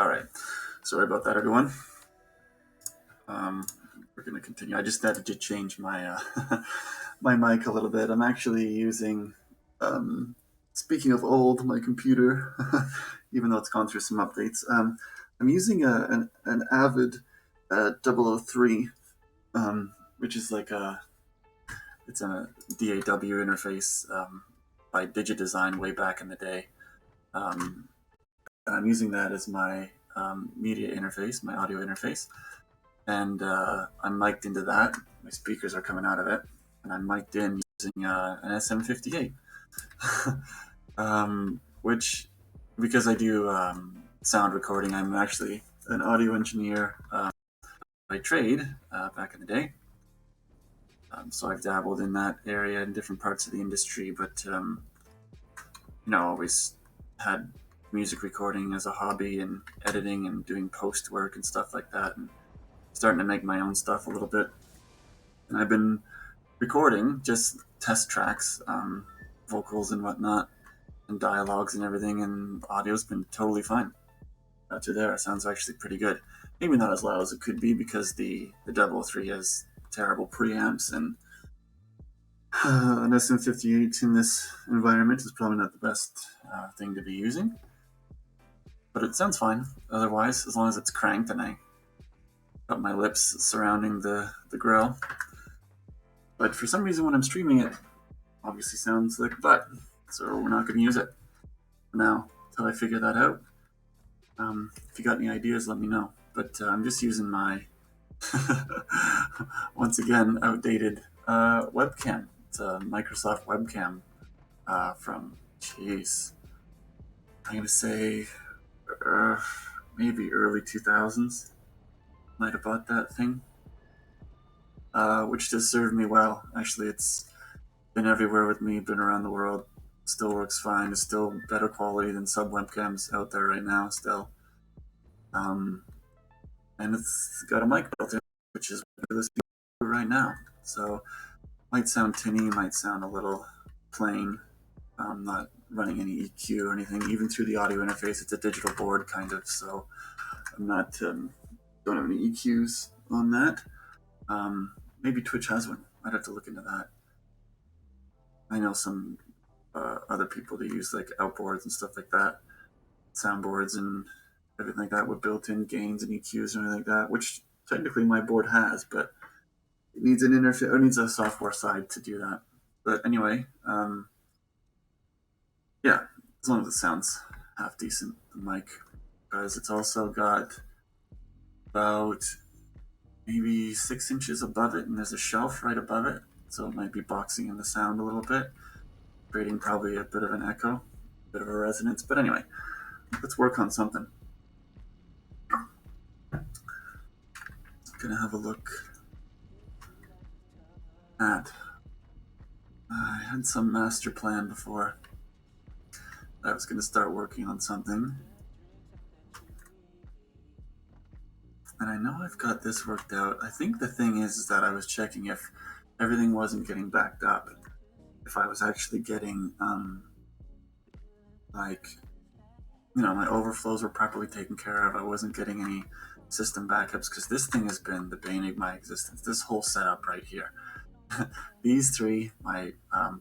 All right. Sorry about that, everyone. Um, we're going to continue. I just had to change my my mic a little bit. I'm actually using, speaking of old, my computer, even though it's gone through some updates. I'm using an Avid 003, which is like it's a DAW interface by DigiDesign way back in the day. Um, and I'm using that as my media interface, my audio interface. And I'm mic'd into that. My speakers are coming out of it, and I'm mic'd in using an SM58, which, because I do sound recording, I'm actually an audio engineer by trade back in the day. So I've dabbled in that area in different parts of the industry, but always had music recording as a hobby and editing and doing post work and stuff like that, and starting to make my own stuff a little bit. And I've been recording just test tracks, vocals and whatnot, and dialogues and everything, and audio's been totally fine. To there, it sounds actually pretty good. Maybe not as loud as it could be because the 003 has terrible preamps, and an SM58 in this environment is probably not the best thing to be using. But it sounds fine otherwise, as long as it's cranked and I got my lips surrounding the grill. But for some reason, when I'm streaming it, obviously sounds like butt. So we're not going to use it for now until I figure that out. If you got any ideas, let me know. But I'm just using my, once again, outdated webcam. It's a Microsoft webcam from, jeez, I'm going to say maybe early 2000s. Might have bought that thing. Which does serve me well. Actually, it's been everywhere with me, been around the world, still works fine. It's still better quality than sub webcams out there right now still. And it's got a mic built in, which is what we're listening to right now. So might sound tinny, might sound a little plain. I'm not running any EQ or anything. Even through the audio interface, it's a digital board kind of, so I'm not don't have any EQs on that. Maybe Twitch has one. I'd have to look into that. I know some other people that use like outboards and stuff like that, soundboards and everything like that with built-in gains and EQs and everything like that, which technically my board has, but it needs an interface, or needs a software side to do that. But anyway, yeah, as long as it sounds half decent, the mic, because it's also got about maybe 6 inches above it, and there's a shelf right above it, so it might be boxing in the sound a little bit, creating probably a bit of an echo, a bit of a resonance. But anyway, let's work on something. Gonna have a look at. I had some master plan before. I was gonna start working on something, and I know I've got this worked out. I think the thing is that I was checking if everything wasn't getting backed up, if I was actually getting my overflows were properly taken care of. I wasn't getting any system backups, because this thing has been the bane of my existence. This whole setup right here, these three, my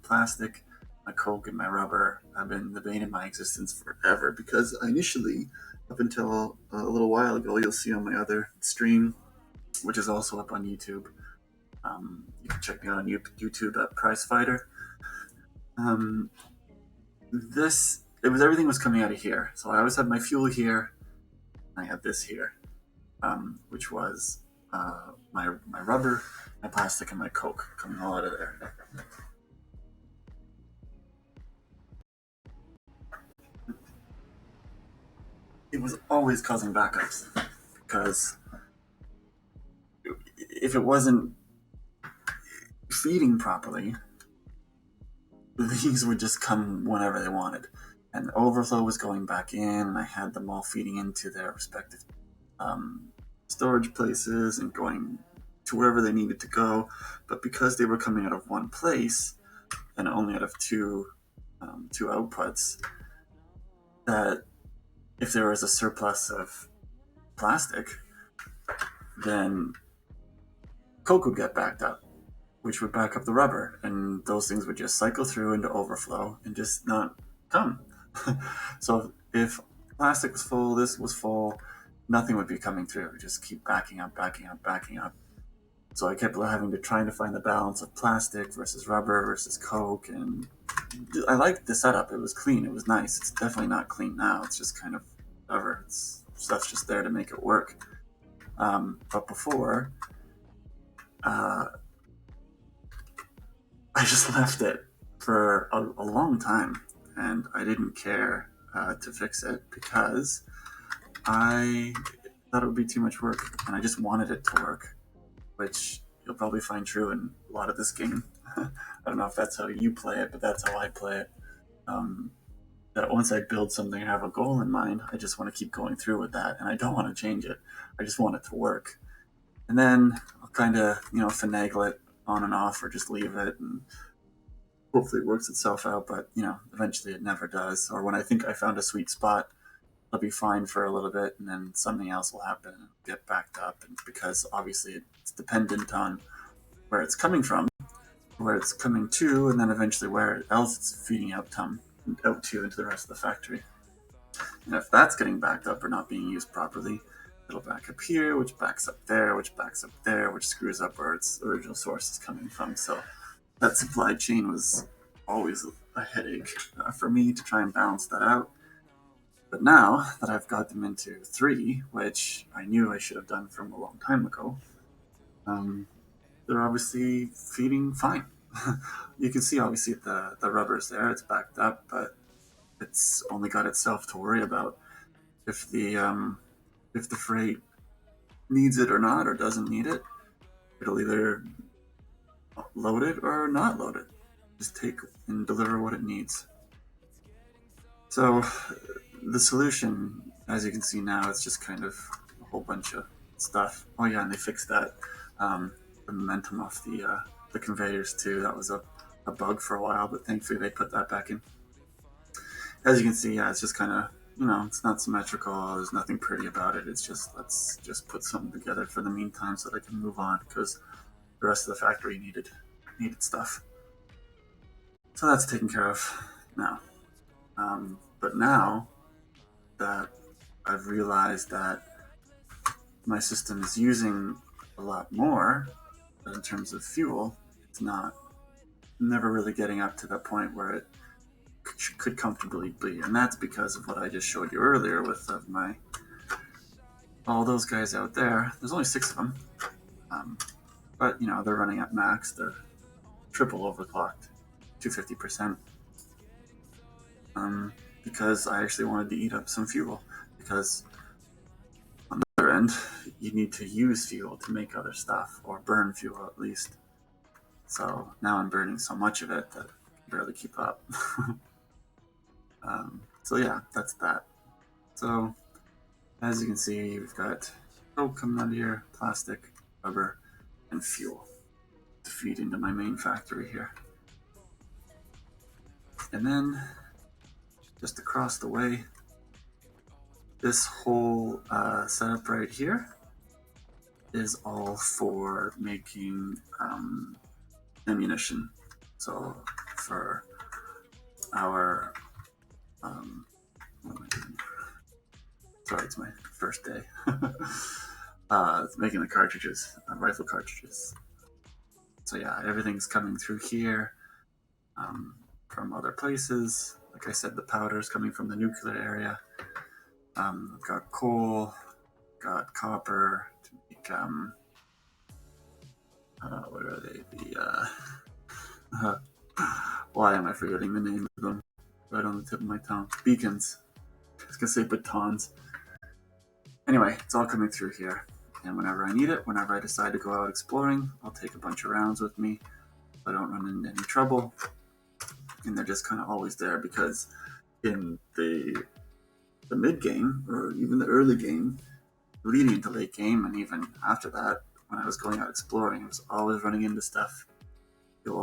plastic, my coke, and my rubber, have been the bane of my existence forever. Because initially, up until a little while ago, you'll see on my other stream, which is also up on YouTube. You can check me out on YouTube at Pricefighter. Everything was coming out of here. So I always had my fuel here. I had this here, which was my rubber, my plastic, and my coke coming all out of there. It was always causing backups, because if it wasn't feeding properly, these would just come whenever they wanted. And overflow was going back in, and I had them all feeding into their respective storage places and going to wherever they needed to go. But because they were coming out of one place and only out of two outputs, that if there was a surplus of plastic, then coke would get backed up, which would back up the rubber, and those things would just cycle through into overflow and just not come. So if plastic was full, this was full, nothing would be coming through. It would just keep backing up, backing up, backing up. So I kept having to trying to find the balance of plastic versus rubber versus coke, and I liked the setup. It was clean. It was nice. It's definitely not clean now. It's just kind of whatever. Stuff's just there to make it work. But before, uh, I just left it for a long time, and I didn't care to fix it because I thought it would be too much work, and I just wanted it to work, which you'll probably find true in a lot of this game. I don't know if that's how you play it, but that's how I play it. That once I build something, I have a goal in mind, I just want to keep going through with that, and I don't want to change it. I just want it to work. And then I'll kind of, finagle it on and off, or just leave it, and hopefully it works itself out, but, eventually it never does. Or when I think I found a sweet spot, I'll be fine for a little bit, and then something else will happen and get backed up. And because obviously it's dependent on where it's coming from, where it's coming to, and then eventually where else it's feeding out to into the rest of the factory. And if that's getting backed up or not being used properly, it'll back up here, which backs up there, which backs up there, which screws up where its original source is coming from. So that supply chain was always a headache for me to try and balance that out. But now that I've got them into 3, which I knew I should have done from a long time ago, they're obviously feeding fine. You can see obviously the rubber's there, it's backed up, but it's only got itself to worry about. If the freight needs it or not, or doesn't need it, it'll either load it or not load it. Just take and deliver what it needs. So the solution, as you can see now, is just kind of a whole bunch of stuff. Oh yeah, and they fixed that the momentum off the conveyors too. That was a bug for a while, but thankfully they put that back in. As you can see, yeah, it's just kind of, it's not symmetrical. There's nothing pretty about it. It's just, let's just put something together for the meantime so that I can move on, because the rest of the factory needed stuff. So that's taken care of now. But now that I've realized that my system is using a lot more, but in terms of fuel, it's never really getting up to that point where it could comfortably be. And that's because of what I just showed you earlier with all those guys out there. There's only 6 of them, but they're running at max. They're triple overclocked, 250%. Because I actually wanted to eat up some fuel, because on the other end, you need to use fuel to make other stuff, or burn fuel at least. So now I'm burning so much of it that I can barely keep up. So yeah, that's that. So as you can see, we've got coke coming out of here, plastic, rubber, and fuel to feed into my main factory here. And then just across the way, this whole setup right here is all for making ammunition. So for our what am I doing? Sorry, it's my first day. It's making the cartridges, rifle cartridges. So yeah, everything's coming through here from other places. Like I said, the powder's coming from the nuclear area. I've got coal, got copper to make what are they? Why am I forgetting the name of them? Right on the tip of my tongue. Beacons. I was gonna say batons. Anyway, it's all coming through here. And whenever I need it, whenever I decide to go out exploring, I'll take a bunch of rounds with me. I don't run into any trouble. And they're just kind of always there, because in the mid game, or even the early game, leading into late game, and even after that, when I was going out exploring, I was always running into stuff. You'll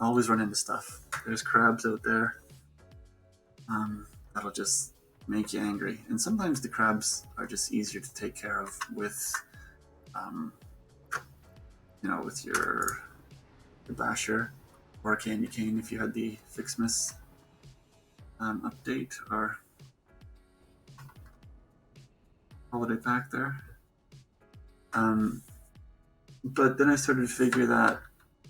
always run into stuff. There's crabs out there that'll just make you angry. And sometimes the crabs are just easier to take care of with, um, with your basher or candy cane if you had the Fixmas update or holiday pack there. But then I started to figure that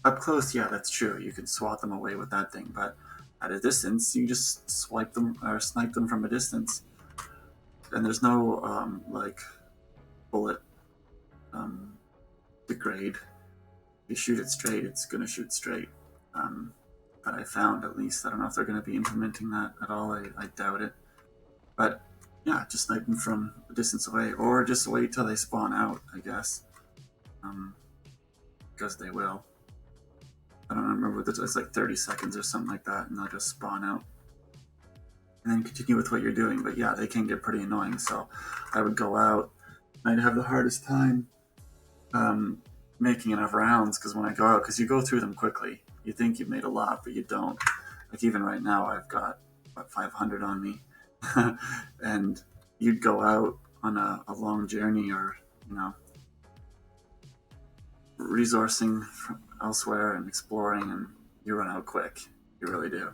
up close, yeah, that's true. You can swat them away with that thing, but at a distance, you just swipe them or snipe them from a distance, and there's no like bullet degrade. If you shoot it straight, it's gonna shoot straight. That I found at least. I don't know if they're gonna be implementing that at all. I doubt it. But yeah, just snipe them from a distance away, or just wait till they spawn out, I guess. Because they will. I don't remember what it's like 30 seconds or something like that, and they'll just spawn out. And then continue with what you're doing. But yeah, they can get pretty annoying. So I would go out, and I'd have the hardest time making enough rounds, because when I go out, because you go through them quickly. You think you've made a lot, but you don't. Like even right now, I've got about 500 on me. And you'd go out on a long journey, or resourcing from elsewhere and exploring, and you run out quick. You really do.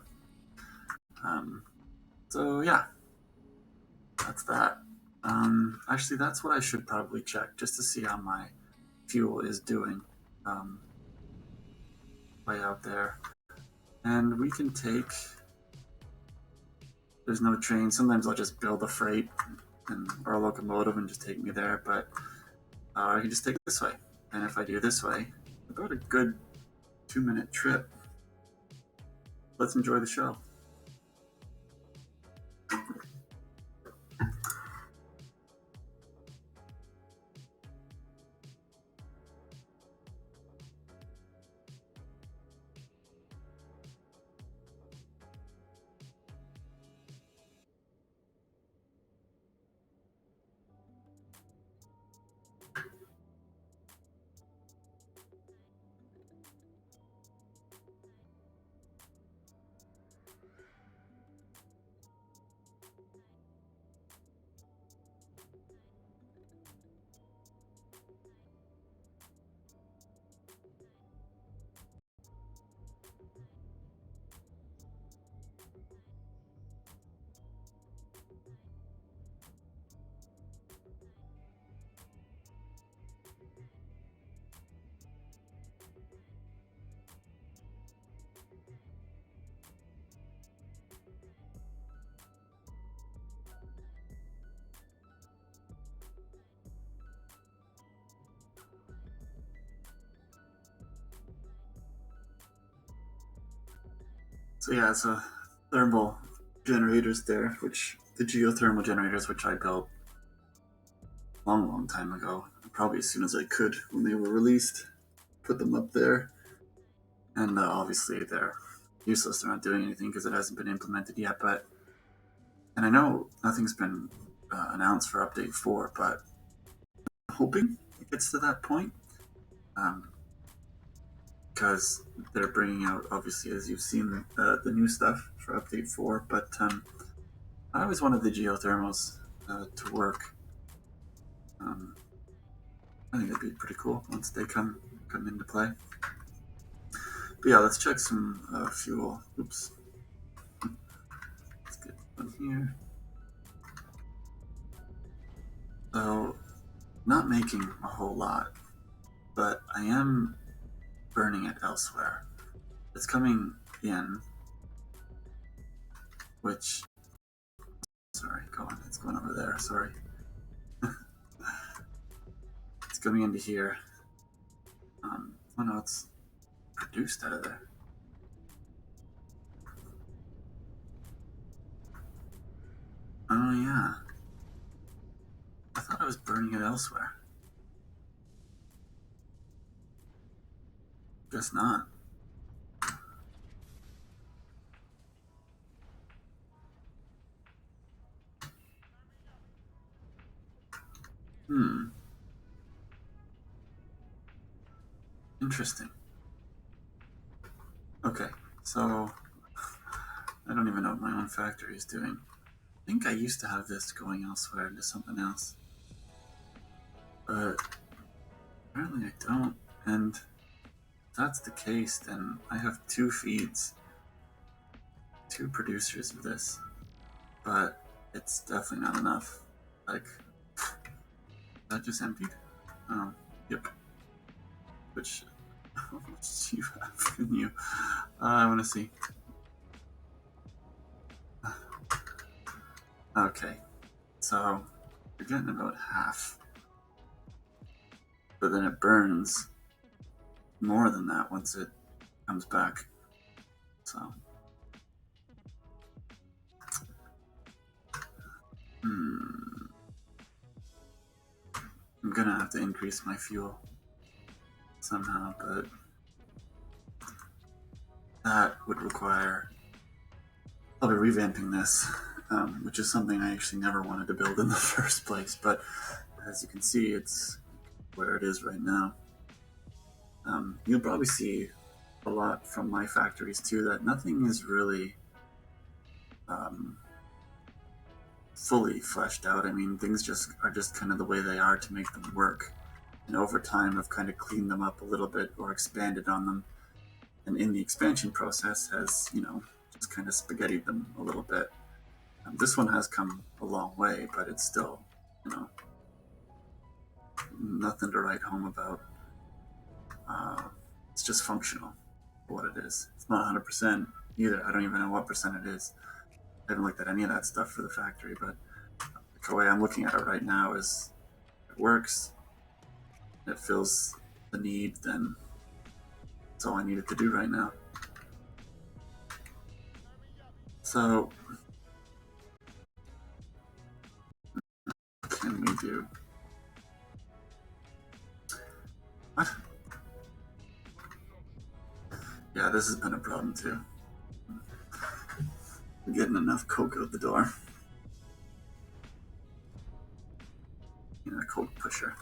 So yeah, that's that. Actually, that's what I should probably check, just to see how my fuel is doing way out there. And we can take, there's no train. Sometimes I'll just build a freight or a locomotive and just take me there, but I can just take this way. And if I do this way, about a good 2-minute trip. Let's enjoy the show. So yeah, so thermal generators there, which the geothermal generators, which I built a long time ago, probably as soon as I could when they were released, put them up there. And obviously they're useless. They're not doing anything because it hasn't been implemented yet. And I know nothing's been announced for update 4, but I'm hoping it gets to that point. Because they're bringing out, obviously, as you've seen, the new stuff for update 4. But I always wanted the geothermals to work. I think it'd be pretty cool once they come into play. But yeah, let's check some fuel. Oops. Let's get one here. So, not making a whole lot, but I am burning it elsewhere. It's coming in, which, sorry, it's going over there, sorry. It's coming into here. Oh no, it's produced out of there. Oh yeah. I thought I was burning it elsewhere. Guess not. Interesting. Okay, so I don't even know what my own factory is doing. think I used to have this going elsewhere into something else, but apparently I don't. And if that's the case, then I have two feeds, two producers of this, but it's definitely not enough. Like, that just emptied? Oh, yep. Which do you have in you? I want to see. Okay, so you're getting about half, but then it burns more than that once it comes back. So, I'm gonna have to increase my fuel somehow, but that would require probably revamping this, which is something I actually never wanted to build in the first place. But as you can see, it's where it is right now. You'll probably see a lot from my factories too that nothing is really fully fleshed out. I mean, things are just kind of the way they are to make them work. And over time, I've kind of cleaned them up a little bit or expanded on them. And in the expansion process, has just kind of spaghettied them a little bit. This one has come a long way, but it's still nothing to write home about. It's just functional for what it is. It's not 100% either. I don't even know what percent it is. I haven't looked at any of that stuff for the factory, but the way I'm looking at it right now is it works, it fills the need, then that's all I needed to do right now. So, what can we do? What? Yeah, this has been a problem too. I'm getting enough coke out the door. A coke pusher.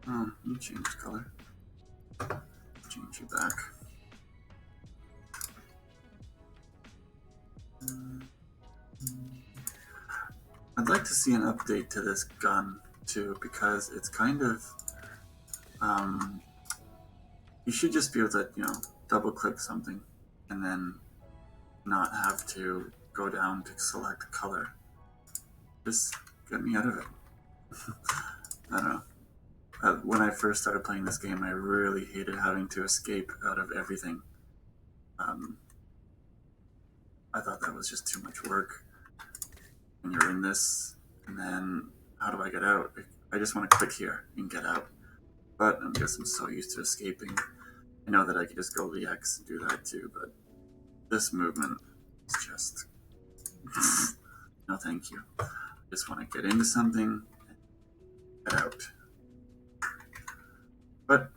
Oh, you changed color. Change you back. I'd like to see an update to this gun too, because it's kind of you should just be able to double click something and then not have to go down to select color. Just get me out of it. I don't know. When I first started playing this game, I really hated having to escape out of everything. I thought that was just too much work when you're in this, and then how do I get out? I just want to click here and get out. But I guess I'm so used to escaping. I know that I could just go to the X and do that too, but this movement is just no thank you. I just want to get into something and get out. But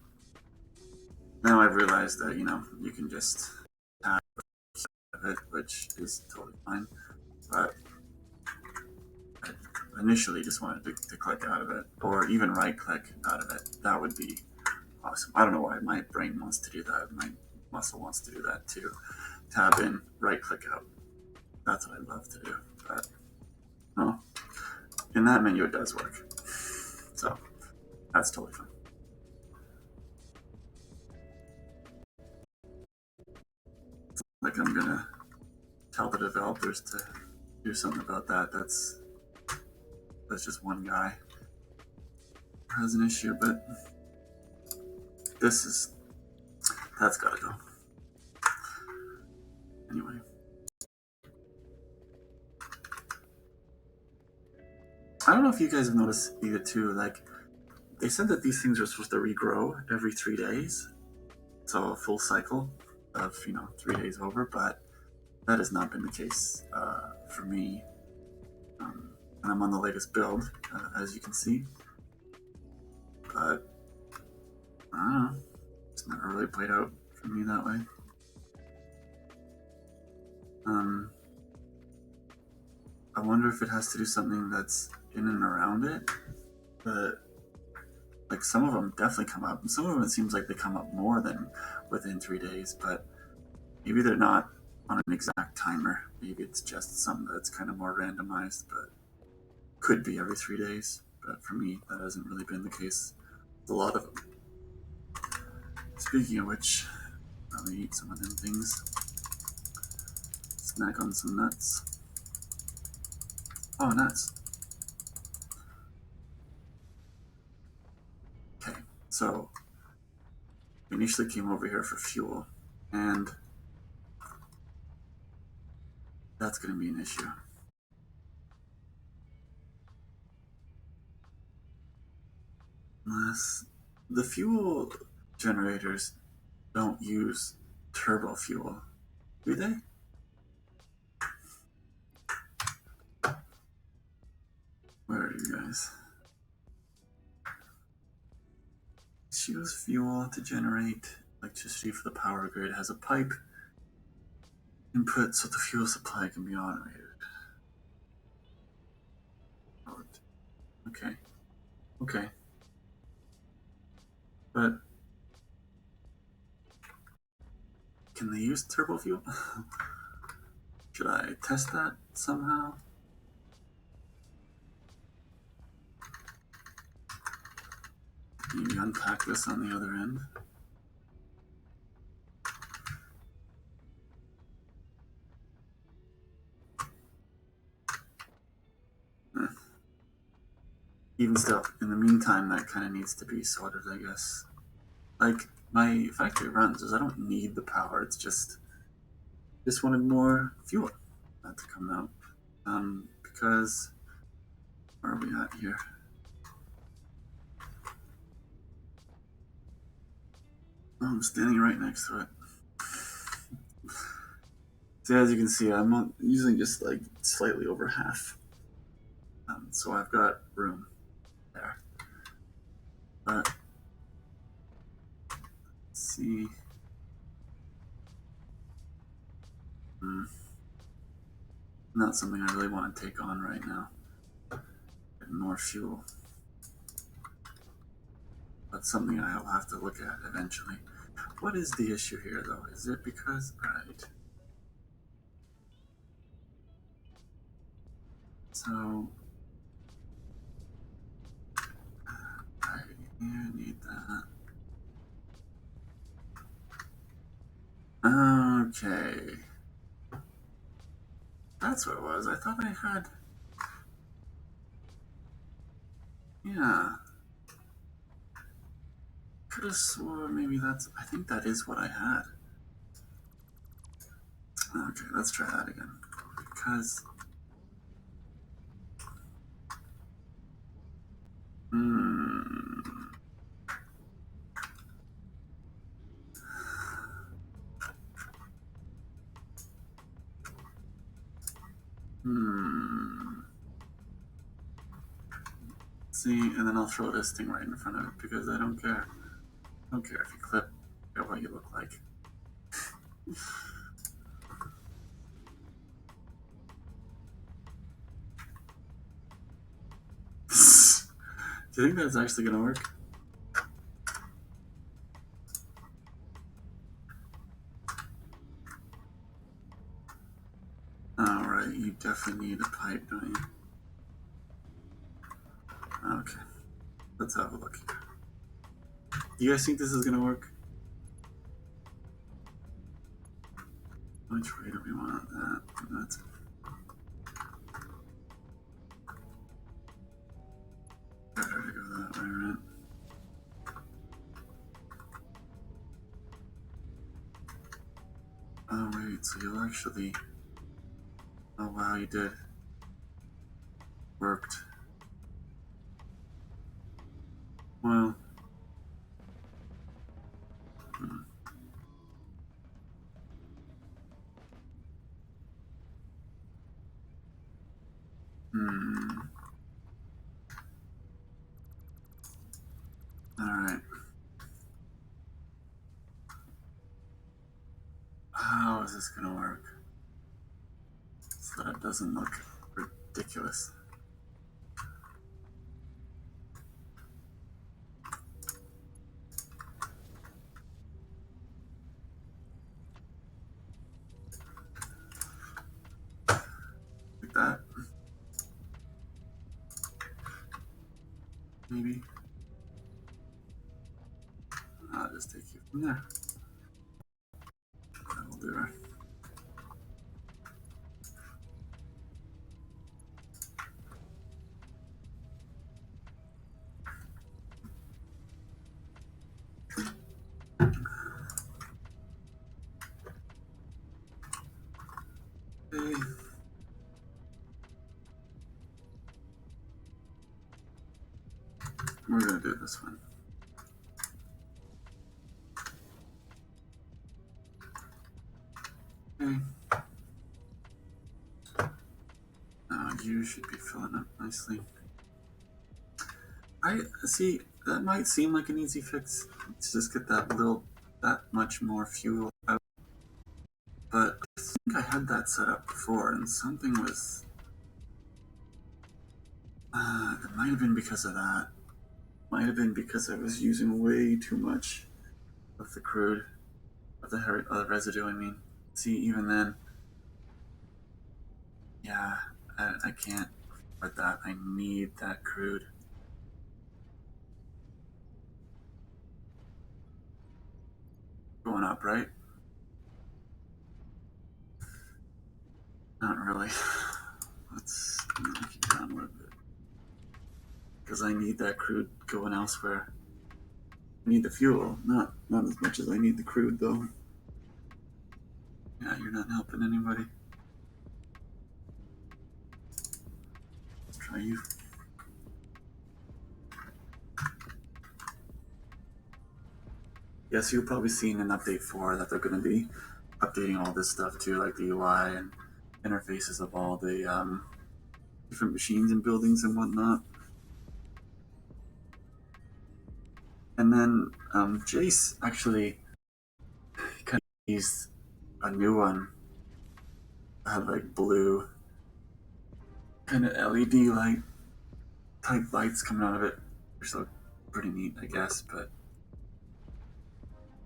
now I've realized that you can just tap it, which is totally fine. But I initially just wanted to click out of it, or even right click out of it. That would be awesome. I don't know why my brain wants to do that. My muscle wants to do that too. Tab in, right click out. That's what I love to do. But no, in that menu it does work. So that's totally fine. It's like I'm gonna tell the developers to do something about that. That's just one guy who has an issue, but that's gotta go. Anyway. I don't know if you guys have noticed either too, like they said that these things are supposed to regrow every 3 days. So a full cycle of 3 days over, but that has not been the case for me. And I'm on the latest build, as you can see. But I don't know, it's never really played out for me that way. I wonder if it has to do something that's in and around it. But like some of them definitely come up, and some of them it seems like they come up more than within 3 days. But maybe they're not on an exact timer. Maybe it's just something that's kind of more randomized, but could be every 3 days. But for me, that hasn't really been the case. A lot of them. Speaking of which, probably eat some of them things. Snack on some nuts. Oh, nuts. Okay, so we initially came over here for fuel, and that's going to be an issue. Unless the fuel generators don't use turbo fuel, do they? Where are you guys? Use fuel to generate electricity for the power grid. Has a pipe input so the fuel supply can be automated. Okay. Okay. But can they use turbo fuel? Should I test that somehow? Maybe unpack this on the other end. Even still, in the meantime, that kind of needs to be sorted, I guess. Like, my factory runs, I don't need the power, it's just wanted more fuel to come out. Because, where are we at here? Oh, I'm standing right next to it. So as you can see, I'm using just like slightly over half. So I've got room there. But let's see. Not something I really want to take on right now. Getting more fuel. That's something I'll have to look at eventually. What is the issue here though? Is it because, right. So, I need that. Okay. That's what it was. I thought I had. Yeah. Could have swore maybe that's. I think that is what I had. Okay, let's try that again. Because. See, and then I'll throw this thing right in front of it because I don't care. I don't care if you clip or what you look like. Do you think that's actually gonna work? Alright, you definitely need a pipe, don't you? Okay, let's have a look here. Do you guys think this is gonna work? Which way do we want that? That's better to go that way, right? Oh wait, so you'll actually. Oh wow, you did. Worked. Well. Alright. How is this gonna work? So that it doesn't look ridiculous. maybe. I'll just take you from there. That'll do it. Okay. We're gonna do this one. Okay. You should be filling up nicely. I see, that might seem like an easy fix. Let's just get that much more fuel out. But I think I had that set up before and something was, it might have been because of that. Might have been because I was using way too much of the crude, of the residue, I mean. See, even then, yeah, I can't afford that. I need that crude. Going up, right? Not really. Let's keep down a little bit. Because I need that crude going elsewhere. I need the fuel, not as much as I need the crude, though. Yeah, you're not helping anybody. Let's try you. Yes, you've probably seen in update 4 that they're going to be updating all this stuff too, like the UI and interfaces of all the different machines and buildings and whatnot. And then Jace actually kind of used a new one. It had like blue kind of LED light type lights coming out of it, which look pretty neat, I guess, but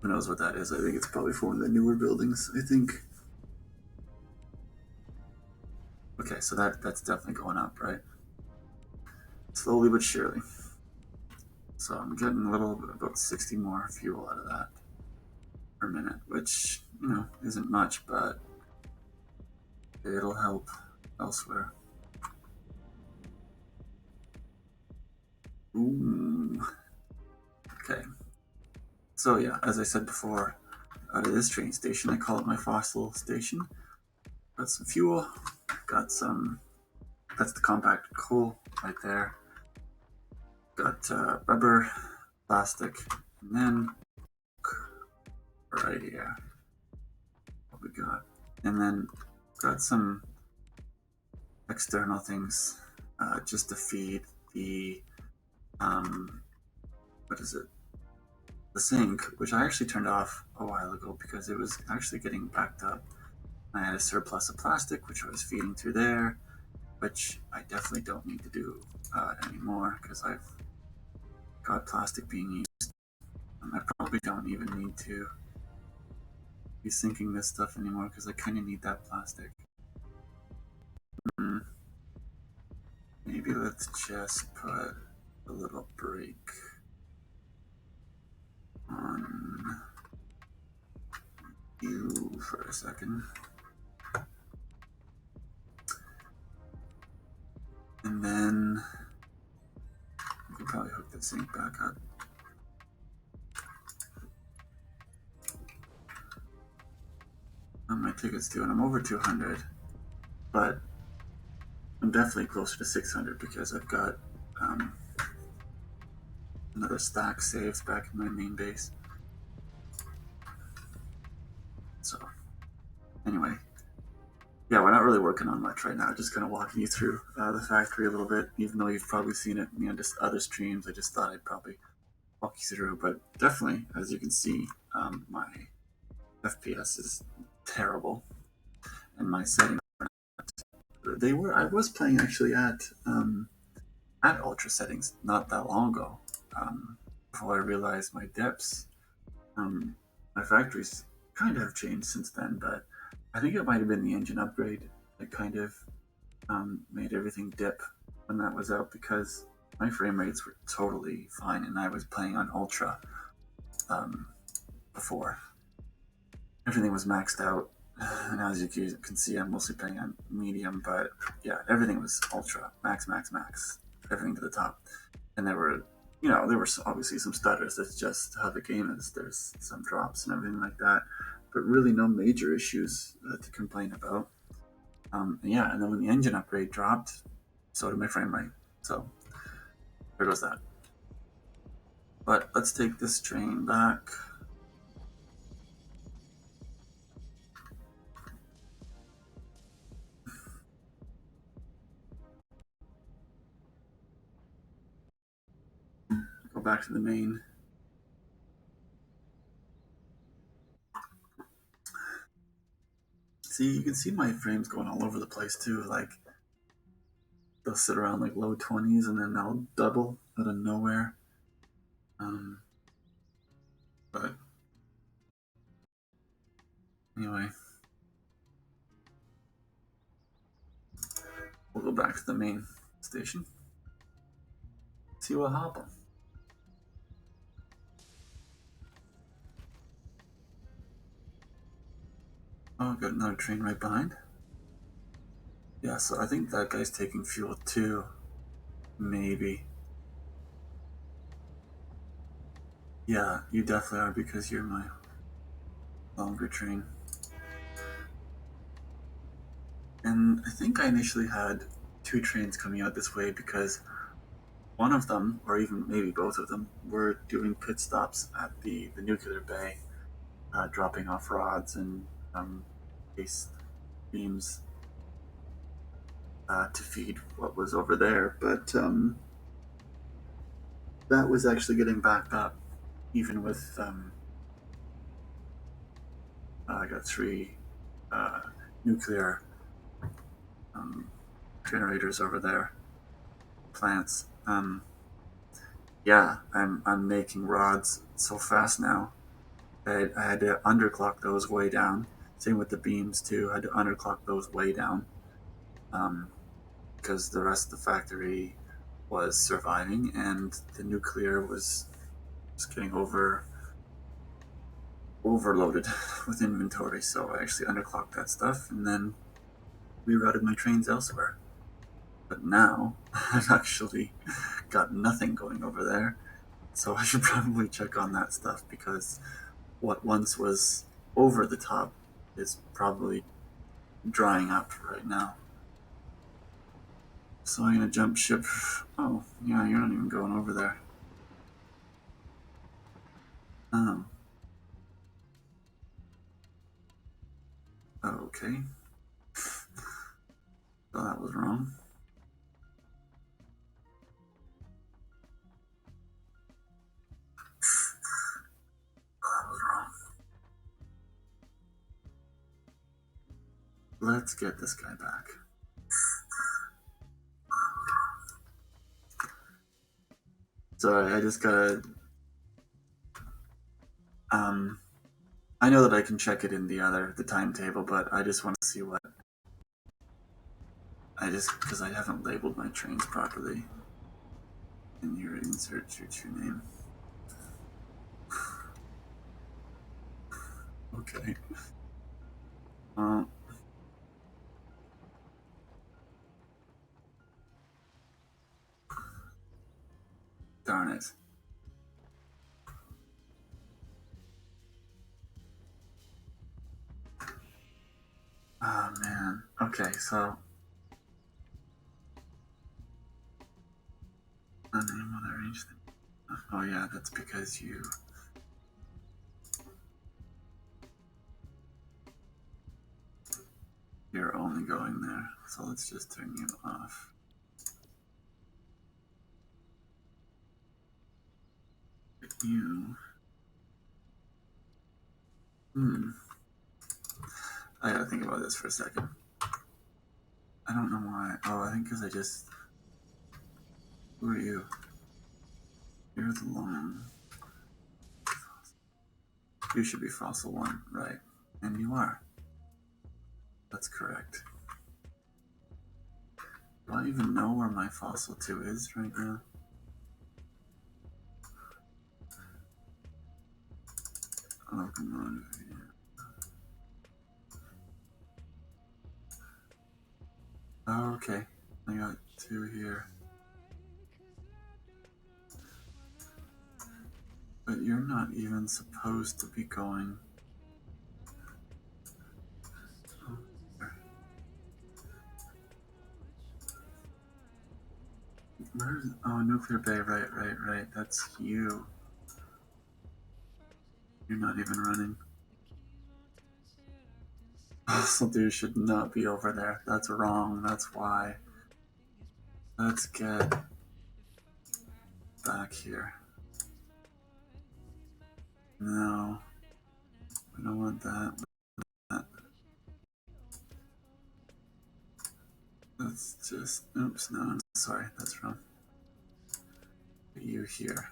who knows what that is. I think it's probably for one of the newer buildings, I think. Okay, so that's definitely going up, right? Slowly but surely. So I'm getting a little bit, about 60 more fuel out of that per minute, which, you know, isn't much, but it'll help elsewhere. Ooh. Okay. So yeah, as I said before, out of this train station, I call it my fossil station. Got some fuel, got some, that's the compact coal right there. Got rubber, plastic, and then right here, what we got. And then got some external things just to feed the, what is it? The sink, which I actually turned off a while ago because it was actually getting backed up. I had a surplus of plastic, which I was feeding through there, which I definitely don't need to do anymore because I've got plastic being used. And I probably don't even need to be sinking this stuff anymore because I kind of need that plastic. Maybe let's just put a little break on you for a second. And then we can probably hook the sink back up. My ticket's due, and I'm over 200, but I'm definitely closer to 600 because I've got another stack saved back in my main base. So, anyway, yeah, we're not really working on much right now. Just kind of walking you through the factory a little bit, even though you've probably seen it in just other streams. I just thought I'd probably walk you through, but definitely, as you can see, my FPS is terrible, and my settings. I was playing actually at ultra settings not that long ago. Before I realized my depths, my factories kind of have changed since then, but I think it might have been the engine upgrade that kind of made everything dip when that was out because my frame rates were totally fine, and I was playing on ultra before. Everything was maxed out, and as you can see, I'm mostly playing on medium, but yeah, everything was ultra, max, everything to the top. And there were, there were obviously some stutters. That's just how the game is. There's some drops and everything like that, but really no major issues to complain about. Yeah, and then when the engine upgrade dropped, so did my frame rate. So there goes that. But let's take this train back. Go back to the main. See, you can see my frames going all over the place too. Like, they'll sit around like low 20s and then they'll double out of nowhere. But anyway, we'll go back to the main station. See what happens. Oh, got another train right behind. Yeah, so I think that guy's taking fuel too. Maybe. Yeah, you definitely are because you're my longer train. And I think I initially had 2 trains coming out this way because one of them, or even maybe both of them, were doing pit stops at the nuclear bay, dropping off rods and base beams to feed what was over there. But that was actually getting backed up, even with I got 3 nuclear generators over there, plants. Yeah, I'm making rods so fast now. I had to underclock those way down. Same with the beams too. I had to underclock those way down because the rest of the factory was surviving and the nuclear was getting overloaded with inventory. So I actually underclocked that stuff and then rerouted my trains elsewhere. But now I've actually got nothing going over there, so I should probably check on that stuff because what once was over the top is probably drying up right now. So I'm gonna jump ship. Oh, yeah, you're not even going over there. Oh. Okay. So that was wrong. That was wrong. Let's get this guy back. Sorry, I just gotta. I know that I can check it in the timetable, but I just want to see what. Because I haven't labeled my trains properly. And here, insert your true name. Okay. Darn it. Oh man. Okay, so name on the range thing. Oh yeah, that's because you're only going there. So let's just turn you off. You. I gotta think about this for a second. I don't know why. Oh, I think because I just. Who are you? You're the long. You should be fossil 1, right? And you are. That's correct. Do I even know where my fossil 2 is right now? Locomotive. Oh, okay. I got 2 here. But you're not even supposed to be going. Where's, oh, nuclear bay, right. That's you. You're not even running. So dude should not be over there. That's wrong. That's why. Let's get back here. No. We don't want that. Let's just, oops, no, I'm sorry, that's wrong. Put you here.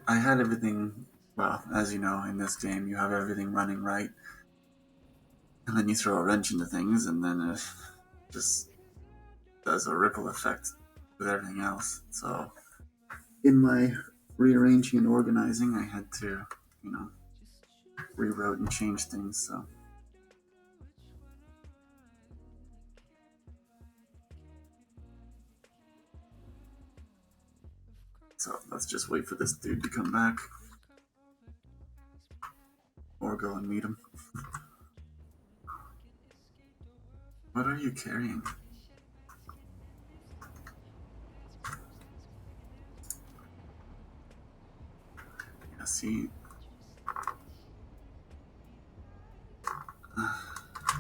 I had everything, well, as you know, in this game, you have everything running right. And then you throw a wrench into things, and then it just does a ripple effect with everything else. So, in my rearranging and organizing, I had to, reroute and change things, so. So, let's just wait for this dude to come back. Or go and meet him. What are you carrying? Yeah, see?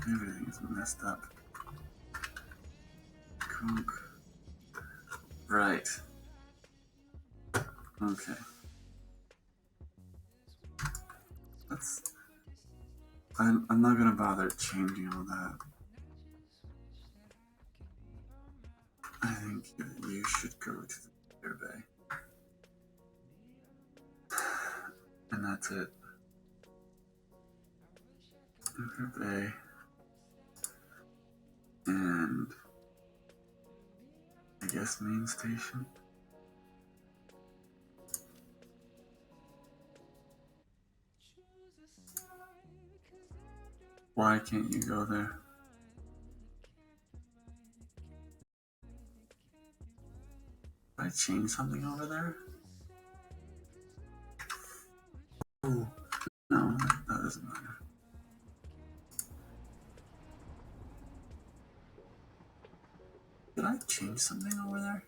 Everything is messed up. Coke. Right. Okay. I'm not gonna bother changing all that. I think you should go to the Clear Bay. And that's it. Clear Bay. And I guess main station. Why can't you go there? Did I change something over there? Oh, no, that doesn't matter. Did I change something over there?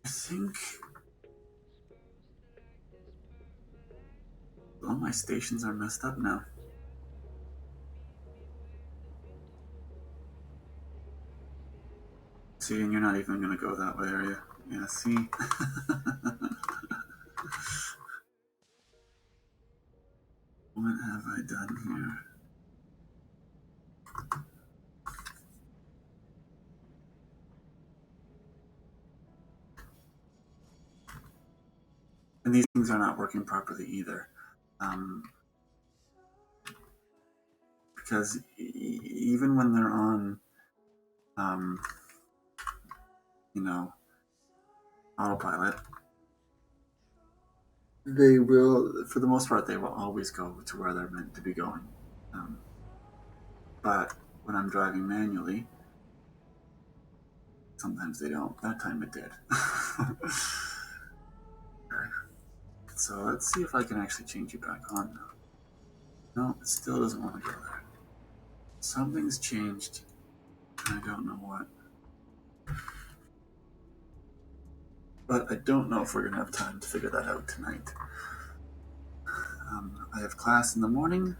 I think all my stations are messed up now. See, and you're not even gonna go that way, are you? Yeah, see? What have I done here? And these things are not working properly either. Because even when they're on, autopilot, they will, for the most part, they will always go to where they're meant to be going. But when I'm driving manually, sometimes they don't. That time it did. Okay. So let's see if I can actually change you back on now. No, it still doesn't want to go there. Something's changed. I don't know what. But I don't know if we're going to have time to figure that out tonight. I have class in the morning.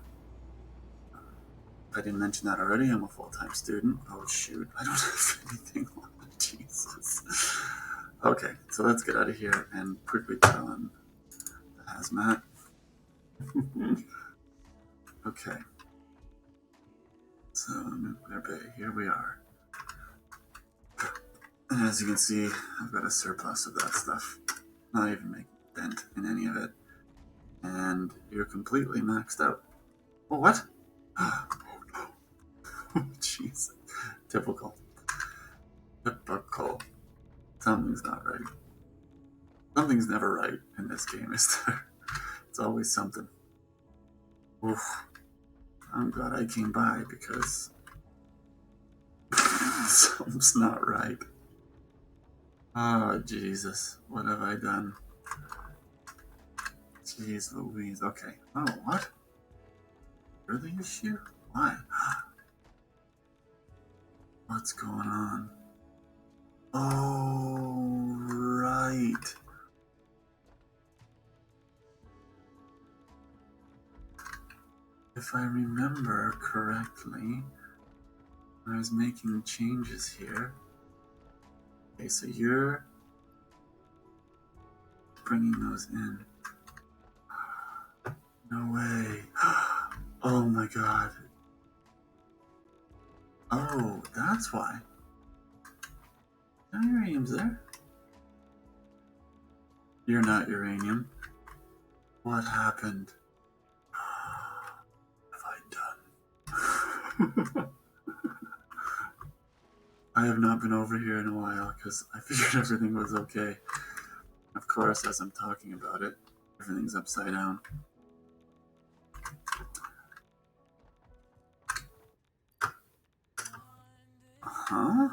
If I didn't mention that already, I'm a full-time student. Oh shoot, I don't have anything on. Jesus. Okay, so let's get out of here and quickly put on the hazmat. Okay. So, nuclear bay, here we are. And as you can see, I've got a surplus of that stuff. Not even making a dent in any of it. And you're completely maxed out. Oh, what? Oh, no. Jeez. Typical. Typical. Something's not right. Something's never right in this game, is there? It's always something. Oof. I'm glad I came by because something's not right. Oh, Jesus. What have I done? Jeez Louise. Okay. Oh, what? You're the issue? Why? What's going on? Oh, right. If I remember correctly, I was making changes here. Okay, so you're bringing those in. No way. Oh my god. Oh, that's why. No uranium's there. You're not uranium. What happened? Have I done? I have not been over here in a while because I figured everything was okay. Of course, as I'm talking about it, everything's upside down. Huh?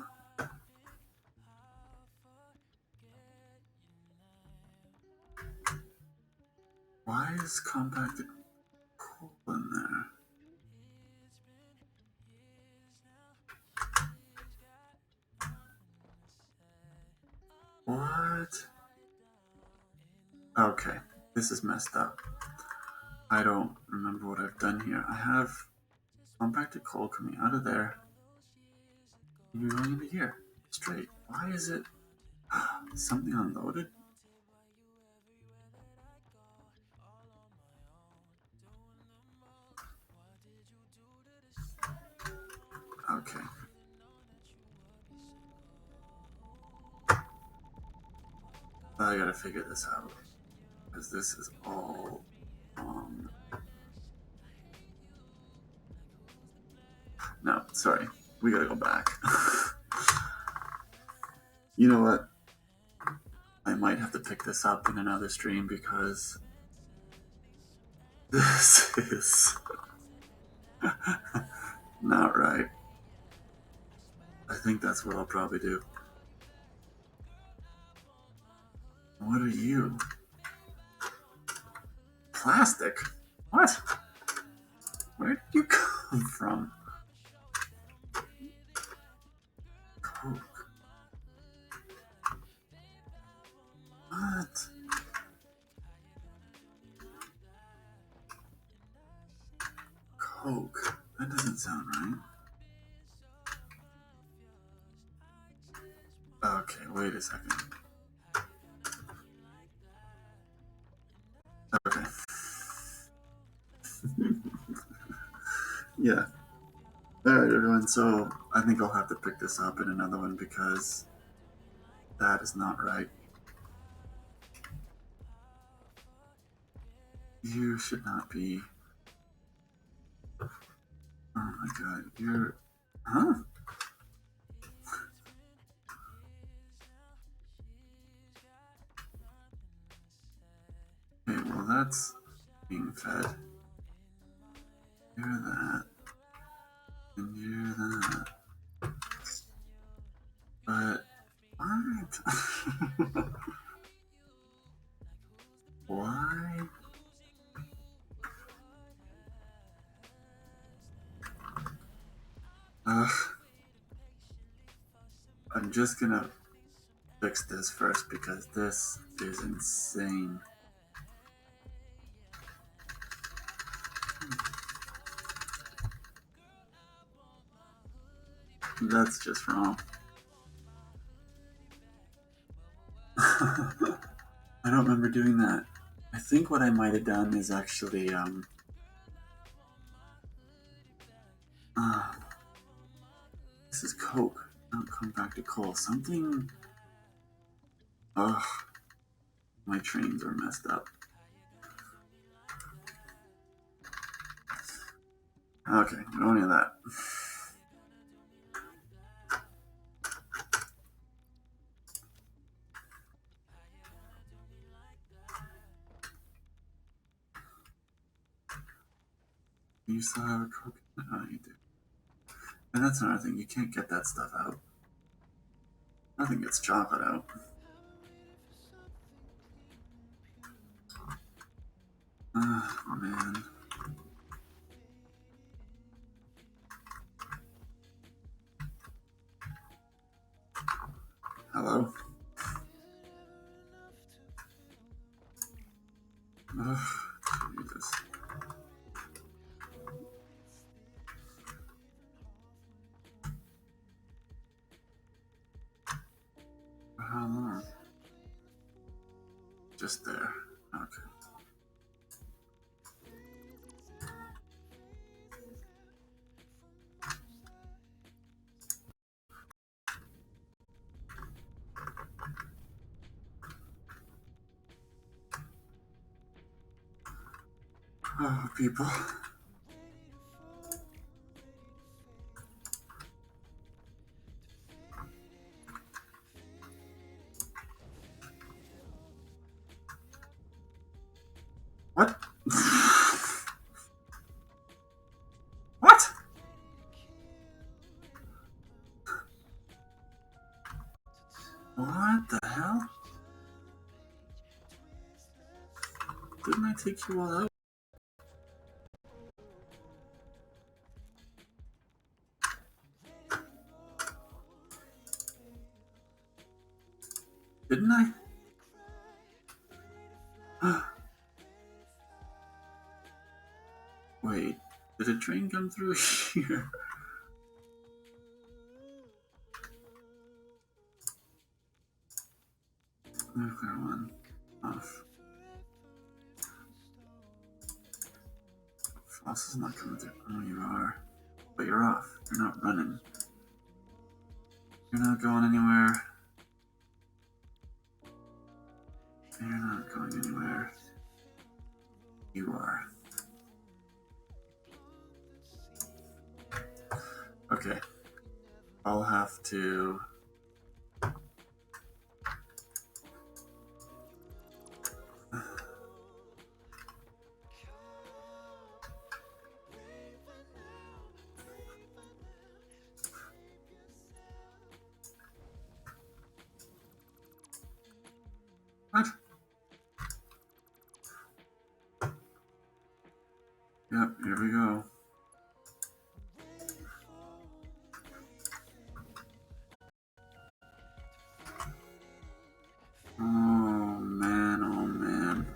Why is compacted coal in there? What? Okay, this is messed up. I don't remember what I've done here. I have compacted coal coming out of there. You're going into here. Straight. Why is it something unloaded? Okay. I gotta figure this out. Because this is all wrong. No, sorry. We gotta go back. You know what? I might have to pick this up in another stream because this is not right. I think that's what I'll probably do. What are you? Plastic? What? Where did you come from? Coke. What? Coke? That doesn't sound right. Okay, wait a second. Okay. Yeah. Alright, everyone, so I think I'll have to pick this up in another one because that is not right. You should not be. Oh my god, you're. Huh? Okay, well, that's being fed. You're that. And you're that. But. What? Why? Ugh. I'm just gonna fix this first because this is insane. That's just wrong. I don't remember doing that. I think what I might have done is actually, this is Coke, not compacted coal. Something, ugh, my trains are messed up. Okay, we don't need that. You still have a coconut? Oh, you do. And that's another thing, you can't get that stuff out. Nothing gets chocolate out. Oh, man. Hello? Oh, Jesus. How long? Just there. Okay. Oh, people. What? What? What the hell? Didn't I take you all out? Didn't I? Wait, did a train come through here? Nuclear one. Off. Floss is not coming through. Oh, you are. But you're off. You're not running. You're not going anywhere. You're not going anywhere. You are. Okay. I'll have to... What? Yep, here we go. Oh man, oh man.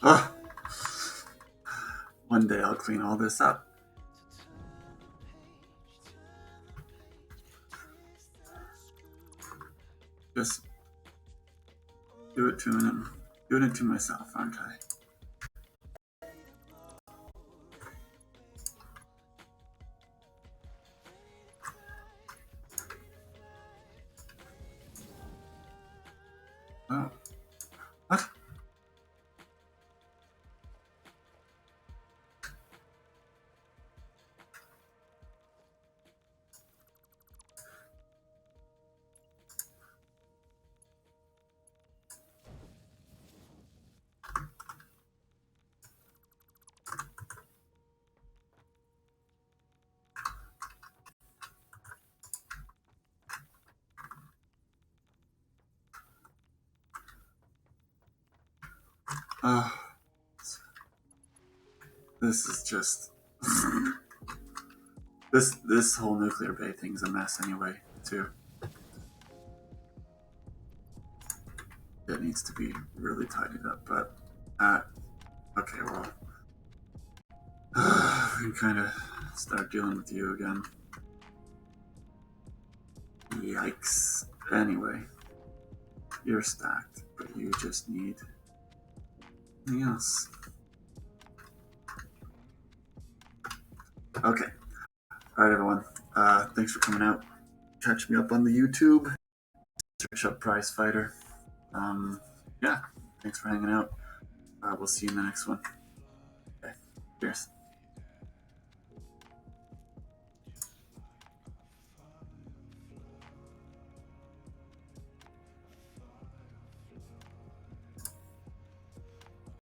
Ah! One day I'll clean all this up. Just do it to him. Doing it to myself, aren't I? Oh. What? Oh. This is just... This whole nuclear bay thing's a mess anyway, too. It needs to be really tidied up, but... okay, well... we can kind of start dealing with you again. Yikes. Anyway. You're stacked, but you just need... something else. Okay. Alright, everyone. Thanks for coming out. Catch me up on the YouTube. Search up Prize Fighter. Yeah. Thanks for hanging out. We'll see you in the next one. Okay. Cheers.